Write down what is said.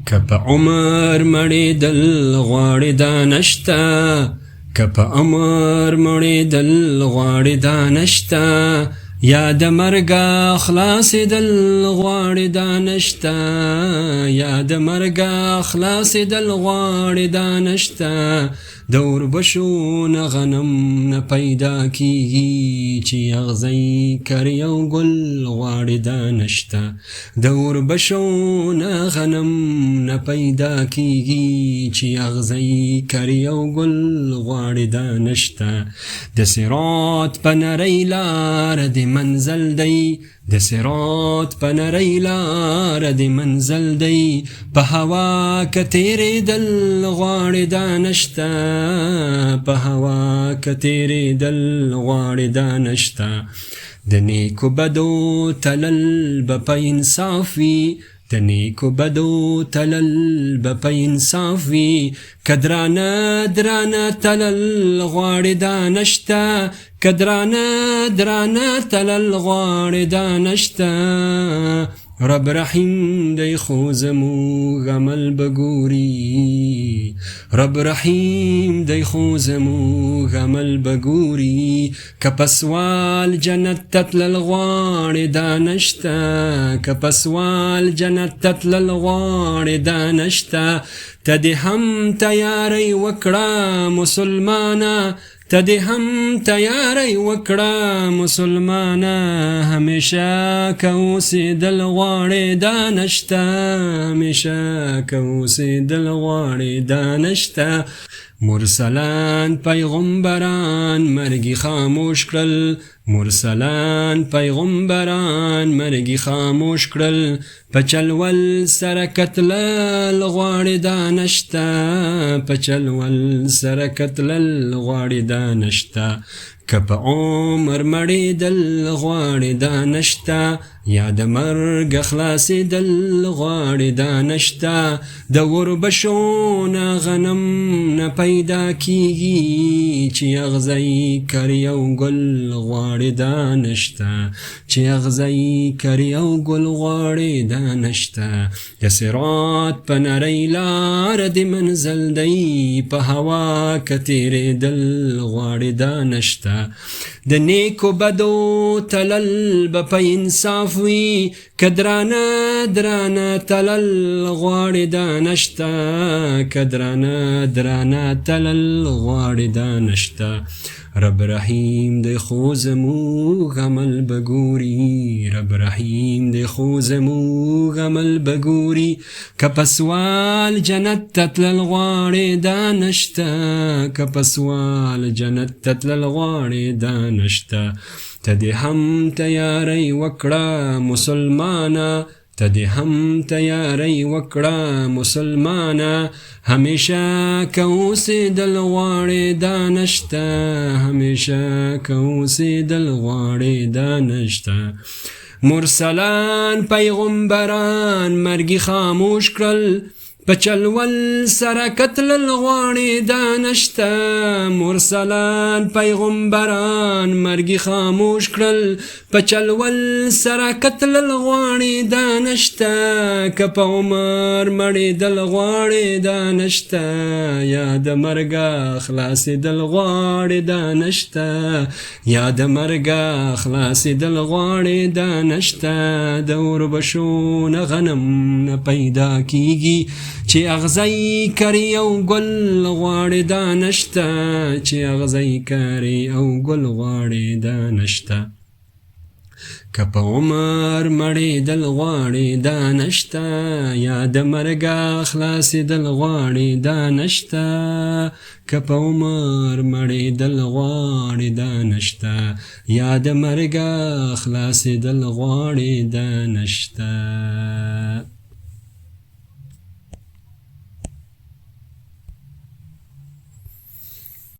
که په عمر مړېدل غواړې دا نشته، که په عمر مړېدل غواړې دا نشته، یا د مرګه خلاصېدل غواړې دا نشته، یا د مرګه خلاصېدل غواړې دا نشته. د اوربشو نه غنم نه پیدا کیږي، چې اغزی کري او ګل غواړې دا نشته. د اوربشو نه غنم نه پیدا کیږي، چې اغزی کري او ګل غواړې دا نشته. د صراط په نرۍ لاره د منزل دی، د صراط په نرۍ لاره د منزل دی، په هوا که تېرېدل غواړې دا نشته، په هوا که تېرېدل غواړې دا نشته. د نیکو بدو تلل به په انصاف وي، د نیکو بدو تلل به په انصاف وي، که درانه درانه تلل غواړې دا نشته، که درانه درانه تلل غواړې دا نشته. رب رحیم دی خو زموږ عمل به ګوري، رب رحیم دی خو زموږ عمل به ګوري. که په سوال جنت ته تلل غواړې دا نشته، که په سوال جنت ته تلل غواړې دا نشته. ته دې هم تیاری وکړه مسلمانه، ته دې هم تیاری وکړه مسلمانه، همیشه که اوسېدل غواړې دا نشته، همیشه که اوسېدل غواړې دا نشته. مرسلان پیغمبران مرګي خاموش کړل، مرسلان پیغمبران مرګي خاموش کړل، په چلول سره کتلل غواړې دا نشته، په چلول سره کتلل غواړې دا نشته. که په عمر مړېدل غواړې دا نشته، یا د مرګ خلاصېدل غواړې دا نشته. د اوربشو نه غنم نه پیدا کیږي، چې اغزی کري او ګل غواړې دا نشته، چې اغزی کري او ګل غواړې دا نشته. د صراط په نرۍ لاره د منزل دی، په هوا که تېرېدل غواړې دا نشته. د نیکو بدو تلل به په انصاف وي، که درانه درانه تلل غواړې دا نشته، که درانه درانه تلل غواړې دا نشته. رب رحیم دی خو زموږ عمل به ګوري، رب رحیم دی خو زموږ عمل به ګوري. که په سوال جنت ته تلل غواړې دا نشته، که په سوال جنت ته تلل غواړې دا نشته. ته دې هم تیاری وکړه مسلمانه، ته دې هم تیاری وکړه مسلمانه، همیشه که اوسېدل غواړې دا نشته، همیشه که اوسېدل غواړې دا نشته. مرسلان پیغمبران مرګي خاموش کړل، په چلول سره کتلل غواړې دا نشته. مرسلان پیغمبران مرګي خاموش کړل، په چلول سره کتلل غواړې دا نشته. که په عمر مړېدل غواړې دا نشته، یا د مرګه خلاصېدل غواړې دا نشته، یا د مرګه خلاصېدل غواړې دا نشته. د اوربشو نه غنم نه پیدا کیږي، چې اغزی کري او ګل غواړې دا نشته، چې اغزی کري او ګل غواړې دا نشته. که په عمر مړېدل غواړې دا نشته، یا د مرګه خلاصېدل غواړې دا نشته، که په عمر مړېدل غواړې دا نشته، یا د مرګه خلاصېدل غواړې دا نشته.